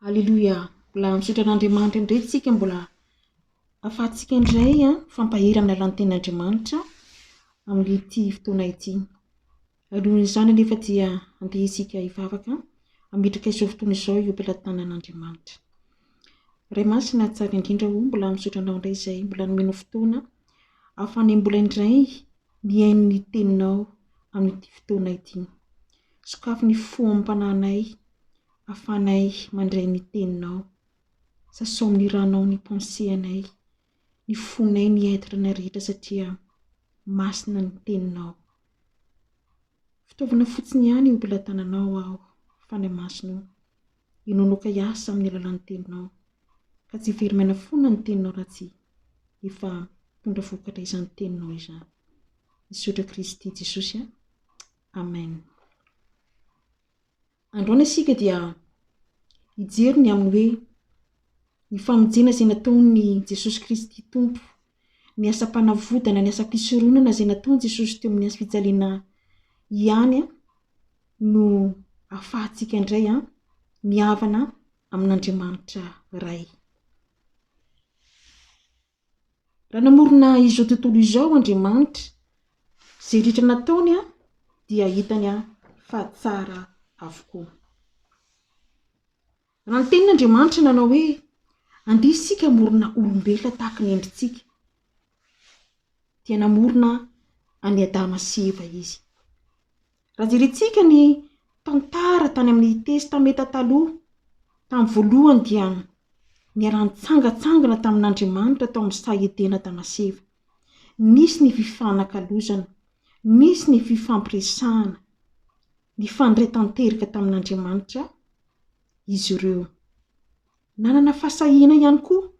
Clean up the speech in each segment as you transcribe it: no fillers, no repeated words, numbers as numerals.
Alleluia. Mbola misaotra an'Andriamanitra indray tsika, mbola ahafahantsika indray fampahery amin'ny alalan'ny tenin'Andriamanitra amin'ity fotoana ity. Alohan'izany anefa dia andeha isika hivavaka hametraka izao fotoana izao eo am-pelatanan'Andriamanitra. Ray masina tsara indrindra mbola misaotra anao indray izay mbola nomenao fotoana ahafahana mbola indray mihaino ny teninao amin'ity fotoana ity. Sokafy ny fo am-panahinay ahafahanay mandray ny teninao, sasao amin'ny ranao ny penséanay, ny fonay ny être-nay rehetra satria masina ny teninao. Fitaovana fotsiny ihany io am-pelatananao aho, fanahy masina inonoka hiasa amin'ny alalan'ny teninao, ka tsy very maina fonina ny teninao raha tsy efa tondra vokatra izany teninao izany. Misaotra Kristy Jesosy. Amen. Androany isika dia hijery ny amin'ny hoe ny famonjena izay nataony Jesosy Kristy Tompo, ny asa-panavodana, ny asa-pisoronana izay nataony Jesosy teo amin'ny asam-pijaliana ihany no ahafahantsika indray mihavana amin'Andriamanitra iray. Raha namorona izao tontolo izao Andriamanitra, izay rehetra nataony dia hitany fa tsara avokoa. Raha ny tenin'Andriamanitra nanao hoe andeha isika hamorona olombelona tahaka ny endritsika, dia namorona any Adama sy Eva izy. Raha jerentsika ny tantara tany amin'ny testameta taloha, tamin'ny voalohany dia niarahantsangatsangana tamin'Andriamanitra tao amin'ny sahy-edena Adama sy Eva. Nisy ny fifanakalozana, nisy ny fifampiresahana, ny fandray tanteraka tamin'Andriamanitra izy ireo. Nanana fahasahiana ihany koa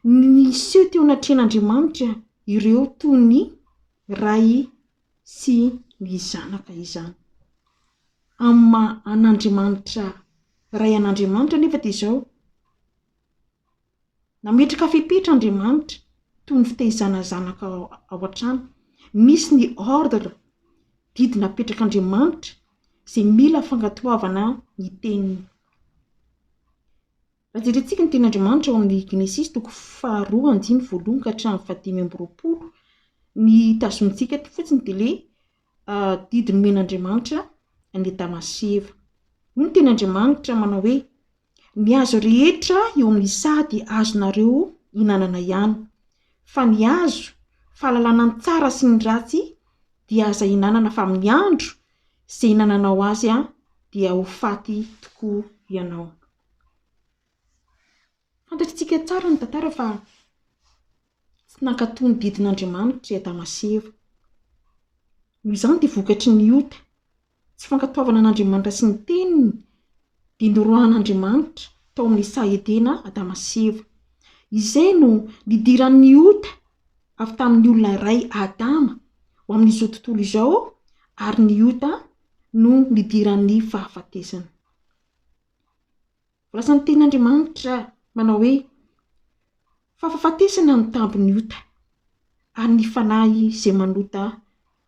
niseho teo anatrehan'Andriamanitra ireo toy ny ray sy ny zanaka izany. An'Andriamanitra, ray an'Andriamanitra nefa dia izao, nametraka fepetra Andriamanitra toy ny fitehizana zanaka ao an-trano. Misy ny ordre didy napetrak'Andriamanitra izay mila fangatoavana ny teniny. Raha jerentsika ny tenin'Andriamanitra ao amin'ny Genesis 2:1 ka hatramin'ny 5:20, ny tazomitsika fotsiny dia ilay didy nomen'Andriamanitra any Adama sy Eva. Ny tenin'Andriamanitra manao hoe ny hazo rehetra eo amin'ny saha dia azonareo hinanana ihany, fa ny hazo fahalalana ny tsara sy ny ratsy dia aza hinanana fa amin'ny andro izay hinananao azy dia ho faty tokoa ianao. Fantatritsika tsara ny tantara fa tsy nankatoy ny didin'Andriamanitra Adama sy Eva. Noho izany dia vokatry ny ota, tsy fankatoavana an'Andriamanitra sy ny teniny dia norohan'Andriamanitra tao amin'ny sahy-edena Adama sy Eva. Izay no nidiran'ny ota avy tamin'ny olona iray Adama ho amin'izao tontolo izao, ary ny ota no nidiran'ny fahafatesana. Volasan'ny tenin'Andriamanitra manao hoe fahafatesana ny tambon'ny ota, ary ny fanahy izay manota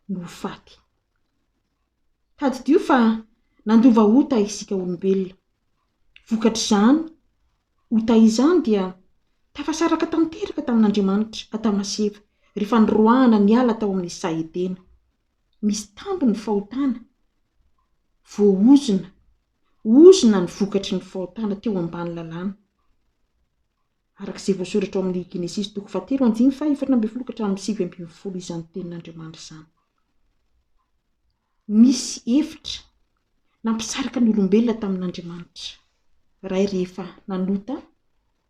no faty. Tadidio fa nandova ota isika olombelona. Vokatr'izany ota izany dia tafasaraka tanteraka tamin'Andriamanitra Adama sy Eva rehefa niroahana niala tao amin'ny sahy-edena. Misy tambiny fahotana, voaozona, ozona ny vokatry ny fahotana teo ambany lalàna. Arak'izay voasoratra ao amin'ny Genesis 2:4-7 izany tenin'Andriamanitra izany. Misy hevitra nampisaraka ny olombelona tamin'Andriamanitra ray rehefa nanota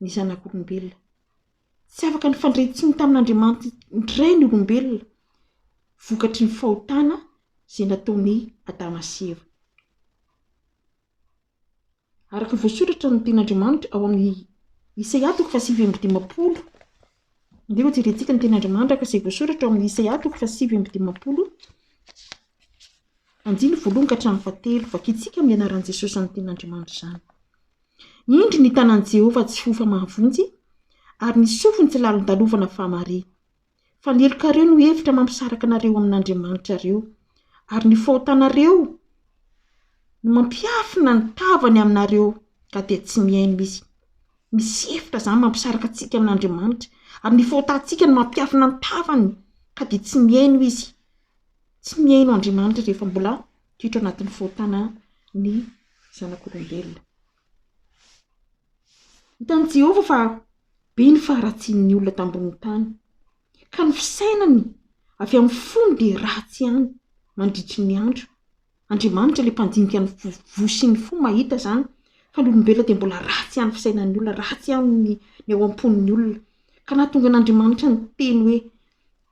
ny zanak'olombelona. Tsy afaka nifandretsiny tamin'Andriamanitra indray ny olombelona vokatry ny fahotana izay nataony Adama sy Eva. Araka voasoratra ny tenin'Andriamanitra ao amin'ny Isaia 7:15, ndeha jerentsika ny tenin'Andriamanitra ka izay voasoratra ao amin'ny Isaia 7:15, 1-7, vakitsika amin'ny anaran'i Jesosy ny tenin'Andriamanitra izany. Indry ny tanan'i Jehovah tsy fofa mahavonjy, ary ny sofiny tsy lalon-dalovana fahamare. Fa ny helokareo no hevitra mampisaraka anareo amin'Andriamanitra reo, ary ny fahotanareo no mampiafina ny tavany aminareo ka dia tsy miaino izy. Misy hevitra zany mampisaraka antsika amin'Andriamanitra ary ny fahotantsika no mampiafina ny tavany ka dia tsy miaino izy. Tsy miaino Andriamanitra rehefa mbola titra anatin'ny fahotana ny zanak'olombelona. Hitan'i Jehovah fa be ny faharatsian'ny olona tambonin'ny tany ka ny fisainany avy amin'ny fony dia ratsy ihany mandritry ny andro. Andriamanitra ilay mpandinika ny vo sy ny fo mahita zany fa ny olombelona dia mbola ratsy ihany fisainan'ny olona, ratsy ihany ny ao am-pon'ny olona ka nahatonga an'Andriamanitra ny teny hoe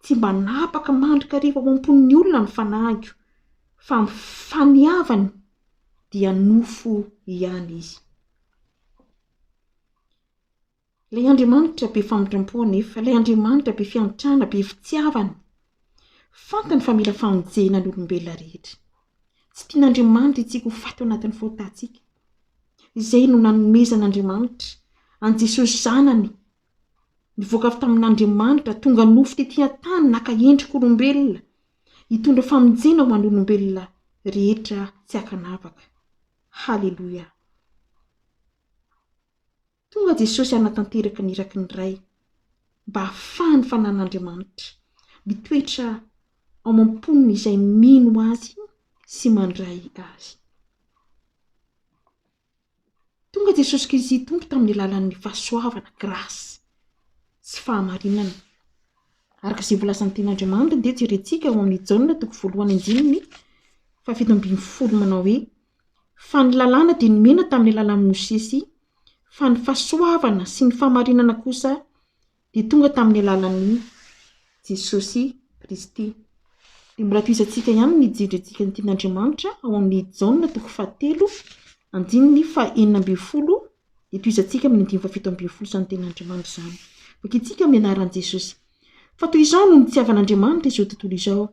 tsy mba napaka mandrika hariva ao am-pon'ny olona ny fanahigo fa ny faniavany dia nofo ihany izy. Ilay Andriamanitra be famindram-po anefa, ilay Andriamanitra be fiantrana, be fitiavana, fantany fa mila famonjena ny olombelona rehetra. Tsy tian'Andriamanitra itsika ho faty ao anatin'ny fahotantsika. Izay no nanomezan'Andriamanitra an Jesosy zanany, nivoaka avy tamin'Andriamanitra, tonga nofo tetỳ an-tany, naka endrika olombelona, hitondra famonjena ho an'ny olombelona rehetra tsy hakanavaka. Haleloia. Tonga Jesosy hanatanteraka ny iraky ny ray mba hahafahany fanan'Andriamanitra mitoetra ao am-poniny izay mino azy sy mandray azy. Tonga Jesosy Kristy tonga tamin'ny alalan'ny fahasoavana, grasy sy fahamarinana. Araka izay voalasan'ny ten'Andriamanitra dia jerentsika ao amin'ny Jaona 1:7 manao hoe fa ny lalàna dia nomena tamin'ny alalan'i Mosesy, fa ny fahasoavana sy ny fahamarinana kosa dia tonga tamin'ny alalan'i Jesosy Kristy. Dia mbola toizantsika ihany ny jerentsika ny ten'Andriamanitra ao amin'ny Jaona 3:9-12 dia toizantsika amin'ny 7:12 izany ten'Andriamanitra izany. Vakitsika amin'ny anaran'i Jesosy. Fa toy izao no nitiavan'Andriamanitra izao tontolo izao,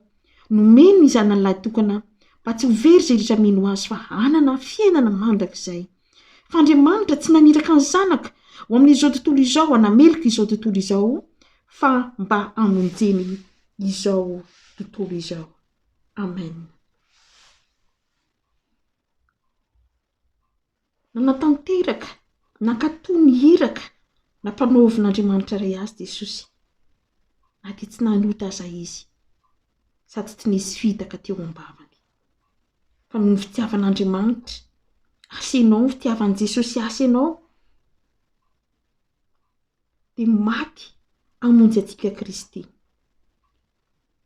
nomeny ny zanany lahy tokana mba tsy ho very izay rehetra mino azy fa hanana fiainana mandrakizay. Fa Andriamanitra tsy naniraka ny zanaka ho amin'izao tontolo izao, hanamelika izao tontolo izao, fa mba hamonjeny izao tontolo izao. Amen. Nanatanteraka, nankatoy ny iraka, nampanaovin'Andriamanitra ray azy Jesosy. Na dia tsy nanota aza izy, sady tsy nisy fitaka teo am-bavany. Fa noho ny fitiavan'Andriamanitra, asenao ny fitiavan'i Jesosy asenao, dia maty hamonjy antsika Kristy.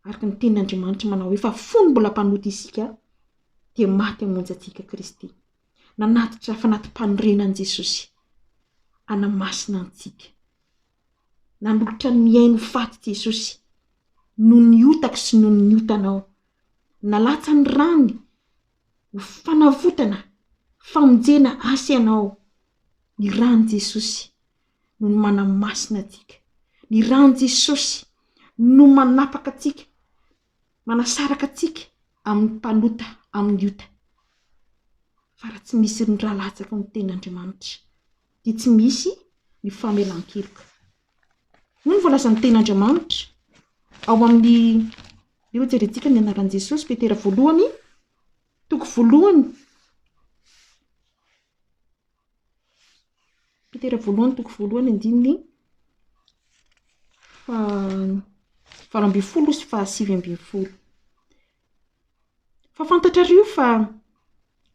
Araka ny tenin'Andriamanitra manao hoe fa fony mbola mpanota isika dia maty hamonjy antsika Kristy. Nanatitra fanatim-panorenan'i Jesosy hanamasina antsika. Nanolotra ny miaino faty Jesosy noho ny otaka sy noho ny otanao. Nalatsa ny rany ho fanavotana, famonjena asenao. Ny rany Jesosy no manamasina antsika. Ny rany Jesosy no manapaka antsika, manasaraka antsika amin'ny mpanota, amin'ny ota. Fa raha tsy misy ny rahalatsaka ny ten'Andriamanitra dia tsy misy ny famelan-keloka. Noho ny voalazan'ny ten'Andriamanitra ao amin'ny eo jerentsika ny anaran'i Jesosy, Petera 1:1 Petera 1:1 20 sy 7. Fa fantatrareo fa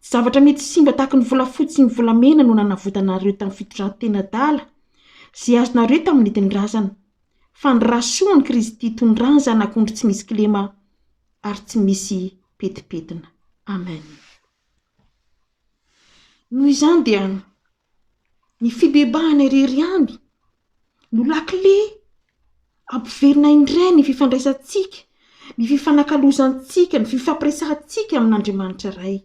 tsy zavatra mety simba tahaka ny volafotsy sy ny volamena no nanavotanareo tamin'ny fitondran-tena-dala izay azonareo tamin'ny idin-drazana, fa ny rasoan'i Kristy tondrany zanak'ondry tsy misy kilema ary tsy misy petipetina. Amen. Noho izany dia ny fibebahana irery ihany no lakile ampiverina indray ny fifandraisantsika, ny fifanakalozantsika, ny fifampiresahantsika amin'Andriamanitra ray.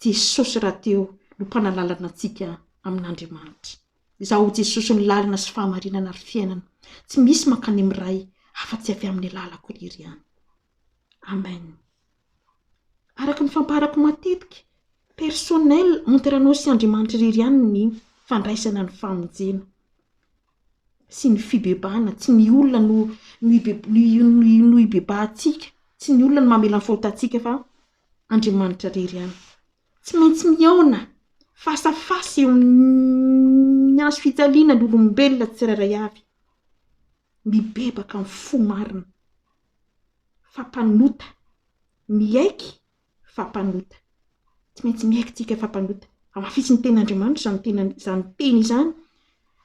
Jesosy rahateo no mpanalalana antsika amin'Andriamanitra. Izaho Jesosy ny lalana sy fahamarinana ary fiainana. Tsy misy mankany amin'ny ray afa-tsy avy amin'ny lalako irery ihany. Amen. Araka ny famparako matetika, personnel entre anao sy Andriamanitra irery ihany ny fandraisana ny famonjena sy ny fibebahana. Tsy ny olona no hibebahantsika, tsy ny olona no mamela ny fahotantsika fa Andriamanitra irery ihany. Tsy maintsy miaona fasafasy eo amin'ny azo fijaliana ny olombelona tsirairay avy, mibebaka amin'ny fo marina, fampanota, miaiky fampanota. Tsy maintsy miaiky tsika fampanota. Amafisy ny ten'Andriamanitra izany teny izany,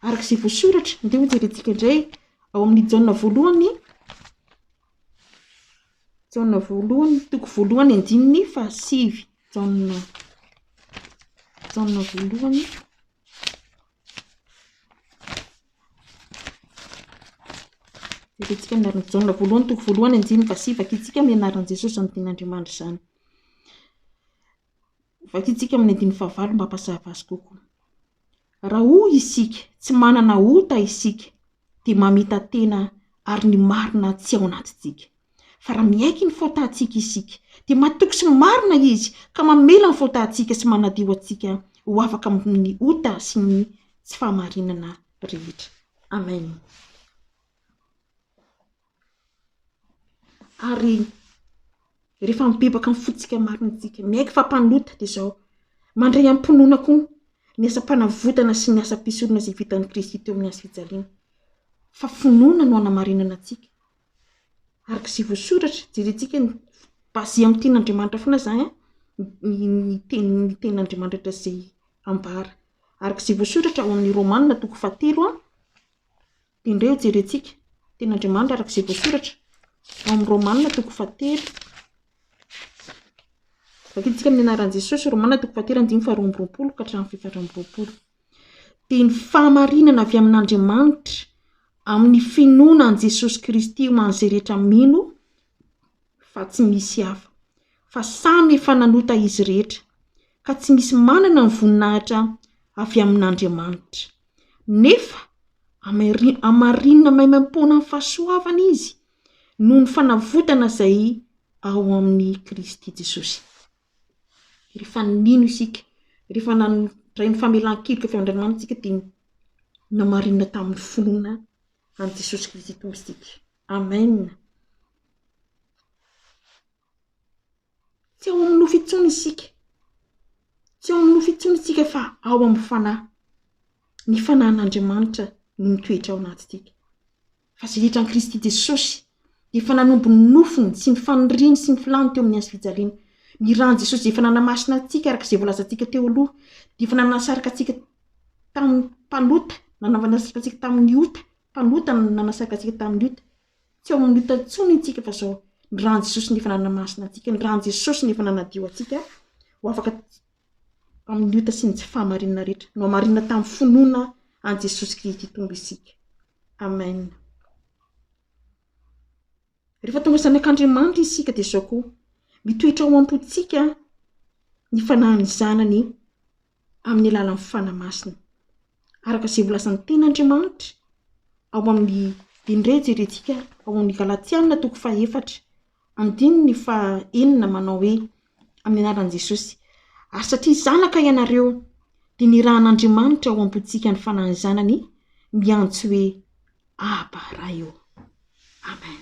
arak'izay voasoratra. Andeha ho jerentsika indray ao amin'ny Jaona voalohany, toko voalohany andininy fahasivy. Jaona voalohany jerentsika ny anaran'ny Jaona voalohany toko voalohany andininy fahasivy. Vakitsika amin'ny anaran'i Jesosy amin'ny ten'Andriamanitra izany. Vakitsika amin'ny andininy fahavalo mba hampasava azy kokoa. Raha hoy isika tsy manana ota isika dia mamita tena ary ny marina tsy ao anatintsika. Fa raha miaiky ny faotantsika isika dia matoky sy marina izy ka mamela ny faotantsika sy manadio antsika ho afaka amin'ny ota sy ny tsy fahamarinana rehetra. Amen. Ary rehefa mibebaka amin'ny fotsika marinantsika, miaiky fampanota dia izao, mandray am-pinoana koa ny asa-panavotana sy ny asa-pisorona izay vitan'i Kristy teo amin'ny hazo fijaliana. Fa finoana no hanamarinana antsika. Arak'izay voasoratra, jerentsika ny bazy amin'ny ten'Andriamanitra foana izany, ny ten'Andriamanitra izay ambara. Arak'izay voasoratra ao amin'ny Romanina toko 7 dia indray ho jerentsika ten'Andriamanitra arak'izay voasoratra ao amin'ny Romanina toko 7. Vakitsika amin'ny anaran'i Jesosy, Romanina toko 7 andininy faharoa amby roapolo ka hatramin'ny fefatra amby roapolo. Dia ny fahamarinana avy amin'Andriamanitra amin'ny finoana an' Jesosy Kristy ho an'izay rehetra mino fa tsy misy hafa, fa samy efa nanota izy rehetra, ka tsy misy manana ny voninahitra avy amin'Andriamanitra. Nefa amarinina maimam-pona amin'ny fahasoavana izy noho ny fanavotana izay ao amin'ny Kristy Jesosy. Rehefa nino isika, rehefa nandray ny famelan-keloka avy amin'Andriamanitra isika dia namarinina tamin'ny finoana an' Jesosy Kristy tomponsika. Amen. Tsy ao amin'ny nofo intsony isika. Tsy ao amin'ny nofo intsony isika fa ao amin'ny fanahy. Ny fanahin'Andriamanitra no mitoetra ao anatintsika. Fa izay rehetra an'i Kristy Jesosy dia efa nanombo ny nofony sy ny faniriany sy ny filany teo amin'ny hazo fijaliana. Ny rano Jesosy dia efa nanamasina antsika arak'izay voalazantsika teo aloha. Dia efa nanasarika antsika tamin'ny mpanota, nanasarika antsika tamin'ny ota. Mpanota nanasarika antsika tamin'ny ota. Tsy ao amin'ny ota intsony isika fa izao ny rano Jesosy ny efa nanamasina antsika. Ny rano Jesosy ny efa nanadio antsika ho afaka amin'ny ota sy ny tsy fahamarinana rehetra. No hamarinana tamin'ny finoana an' Jesosy Kristy tomponsika. Amen. Rehefa tonga zanak'Andriamanitra isika dia izao koa, mitoetra ao am-pontsika ny fanahin'ny zanany amin'ny alalan'ny fanahy-masina. Arak'izay volazan'ny ten'Andriamanitra ao amin'ny indray jerentsika ao amin'ny Galatiana toko 4 andininy 9 manao hoe amin'ny anaran'i Jesosy. Ary satria zanaka ianareo dia nirahan'Andriamanitra ao am-pontsika ny fanahin'ny zanany miantso hoe Aba Raio. Amen.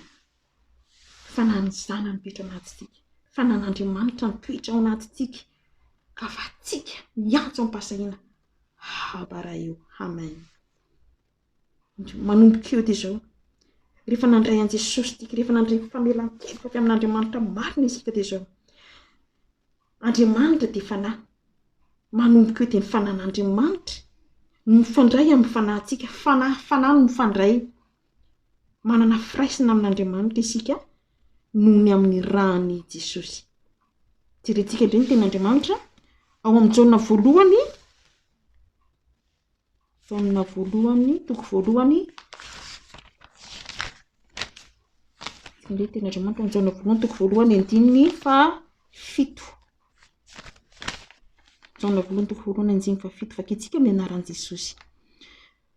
Fanahin'ny zanany mitoetra ao anatintsika. Fanahin'Andriamanitra mitoetra ao anatintsika. Ka fa tsika miantso am-pasahiana Aba Raio. Amen. Manomboka eo dia izao. Rehefa nandray an' Jesosy isika, rehefa nandray famelan-keloka avy amin'Andriamanitra marina isika dia izao. Andriamanitra dia fanahy. Manomboka eo dia ny fanahin'Andriamanitra no mifandray amin'ny fanahintsika. Fanahy no mifandray. Manana firaisana amin'Andriamanitra isika noho ny amin'ny rany Jesosy. Jerentsika indray ny ten'Andriamanitra ao amin'ny Jaona voalohany. Jaona voalohany, toko voalohany. Indray ten'Andriamanitra ao amin'ny Jaona voalohany, toko voalohany andininy 7. Jaona voalohany, toko voalohany andininy 7. Vakitsika amin'ny anaran'i Jesosy.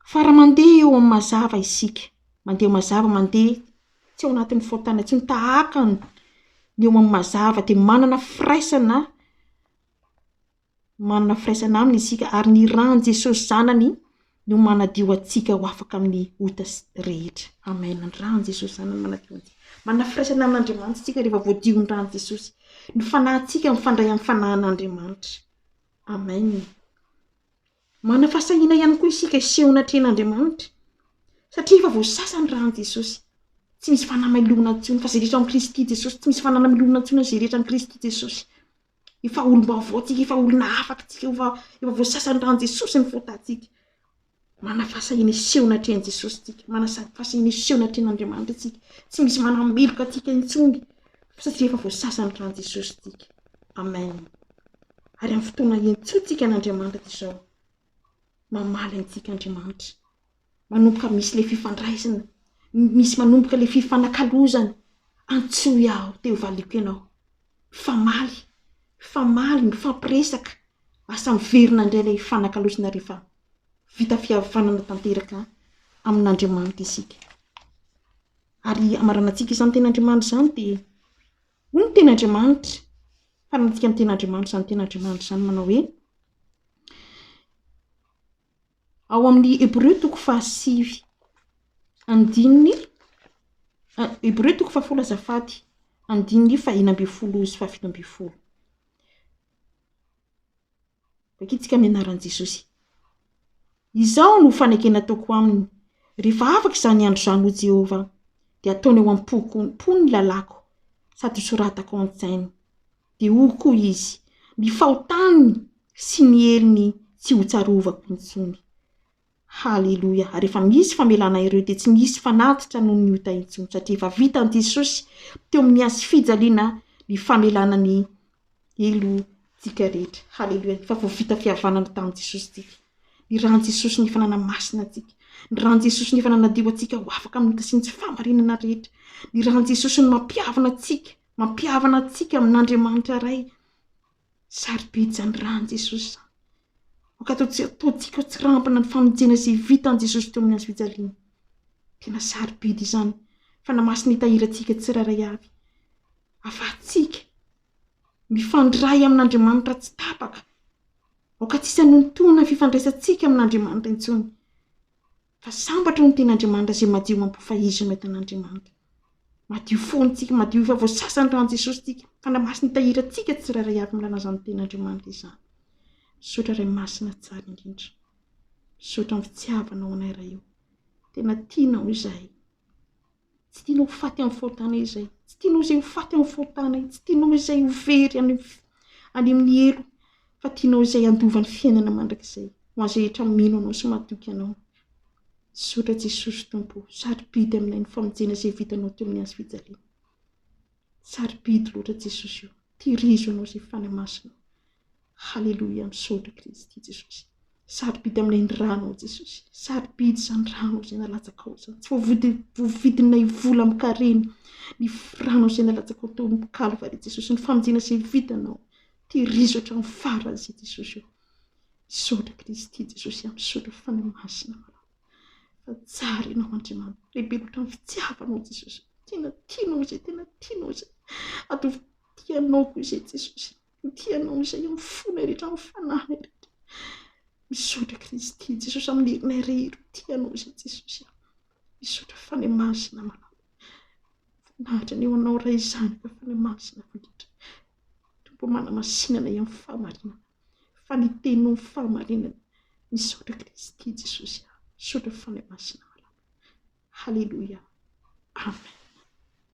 Fa raha mandeha eo amin'ny mazava isika, mandeha mazava, mandeha tsy ao anatin'ny faotana, tsy tahaka ny eo amin'ny mazava dia manana firaisana aminy isika ary ny rano Jesosy zanany no manadio antsika ho afaka amin'ny ota rehetra. Amen. Ny rano Jesosy zanany manadio antsika. Manana firaisana amin'Andriamanitra isika rehefa voadio ny rano Jesosy. Ny fanahintsika mifandray amin'ny fanahin'Andriamanitra. Amen. Mana fahasahina ihany koa isika isehona tren'Andriamanitra satria efa voasasa ny rano Jesosy. Tsy misy fanamelona intsony fa izay rehetra amin'ny Kristy Jesosy. Tsy misy fanamelona intsony izay rehetra amin'ny Kristy Jesosy. Efa olom-baovao tsika, efa olona afaka tsika, efa voasasa ny rano Jesosy ny fotantsika. Mana fahasahina isehona tren' Jesosy tsika. Mana fahasahina isehona tren'Andriamanitra tsika. Tsy misy manameloka tsika intsony satria efa voasasa ny rano Jesosy tsika. Amen. Ary amin'ny fotoana iantsoantsika n'Andriamanitra izao, mamaly antsika Andriamanitra. Manomboka misy le fifandraisana, misy manomboka le fifanakalozana. Antsoy aho, teo valiko ianao. Famaly, mifampiresaka. Asa miverina indray le fifanakalozana rehefa vita fihavanana tanteraka amin'Andriamanitra isika. Ary amaranantsika izany ten'Andriamanitra izany dia hoy ny ten'Andriamanitra. Faranantsika amin'ny ten'Andriamanitra izany ten'Andriamanitra izany manao hoe ao amin'ny Hébreu 7 andininy Hébreu 10 azafady andininy 4:11 sy 7:12. Bakitsika amin'ny anaran'i Jesosy. Izao no fanekena ataoko aminy rehefa afaka izany andro izany ho Jehovah dia ataony eo am-po ny lalako sady soratako an-tsainy dia ho koa izy ny fahotaniny sy ny heliny tsy ho tsarovako intsony. Haleloia. Ary efa misy famelana ireo dia tsy misy fanatitra noho ny ota intsony satria efa vita ny Jesosy teo amin'ny azy fijaliana ny famelana ny elo tsika rehetra. Haleloia. Efa voavita fihavanana tamin'i Jesosy tsika. Ny rano Jesosy ny fanana masina tsika. Ny rano Jesosy ny fanana dio antsika ho afaka amin'ny tasin'ny tsy fahamarinana rehetra. Ny rano Jesosy ny mampihavana antsika amin'Andriamanitra iray. Sarobidy izany rano Jesosy. Ataontsika tsy rampana ny famonjena izay vitan'i Jesosy teo amin'ny azy fijaliana. Tena sarobidy izany. Fanamasina hitahirantsika tsirairay avy. Afahantsika mifandray amin'Andriamanitra tsy tapaka. Aoka tsisy anontonana fifandraisantsika amin'Andriamanitra intsony. Fa sambatra ny ten'Andriamanitra izay madio mampifahizina tan'Andriamanitra. Madio foantsika, madio efa voasasa ny rano Jesosy tsika. Fanamasina hitahirantsika tsirairay avy milalazany ten'Andriamanitra izany. Misaotra iray masina tsara indrindra. Misaotra amin'ny fitiavanao anay iray io. Tena tianao izay. Tsy tianao ho faty amin'ny fahotana izay. Tsy tianao izay ho faty amin'ny fahotana. Tsy tianao izay ho very any amin'ny elo. Fa tianao izay andova ny fiainana mandrakizay. Ho an'izay rehetra mino anao sy matoky anao. Misaotra Jesosy Tompo. Sarobidy aminay ny famonjena izay vitanao teo amin'ny azy fijaliana. Sarobidy loatra Jesosy io. Tirizo anao izay fanamasina. Haleluia. Misaotra Kristy Jesosy. Sarobidy aminay ny rano Jesosy. Sarobidy izany rano izay nalatsaka ao izany. Tsy voavidinay vola amin'ny kareny. Ny rano izay nalatsaka ao teo amin'ny Kalvary Jesosy. Ny famonjena izay vitanao. Tirizo hatramin'ny farany izay Jesosy io. Misaotra Kristy Jesosy. Misaotra fanamasina. Fa tsara ianao Andriamanitra. Lehibe loatra amin'ny fitiavanao Jesosy. Tena tianao izay. Ato tianao koa izay Jesosy. Tianao izay amin'ny fona rehetra, amin'ny fanahy rehetra. Misaotra Kristy Jesosy amin'ny herinay rehetra. Tianao izay Jesosy. Misaotra fanamasina manao. Nahatra ny eo anao ray izany ka fanamasina vohitra. Tompo manamasinana amin'ny fahamarinana. Fanitenao amin'ny fahamarinana. Misaotra Kristy Jesosy. Misaotra fanamasina manao. Haleluia. Amen.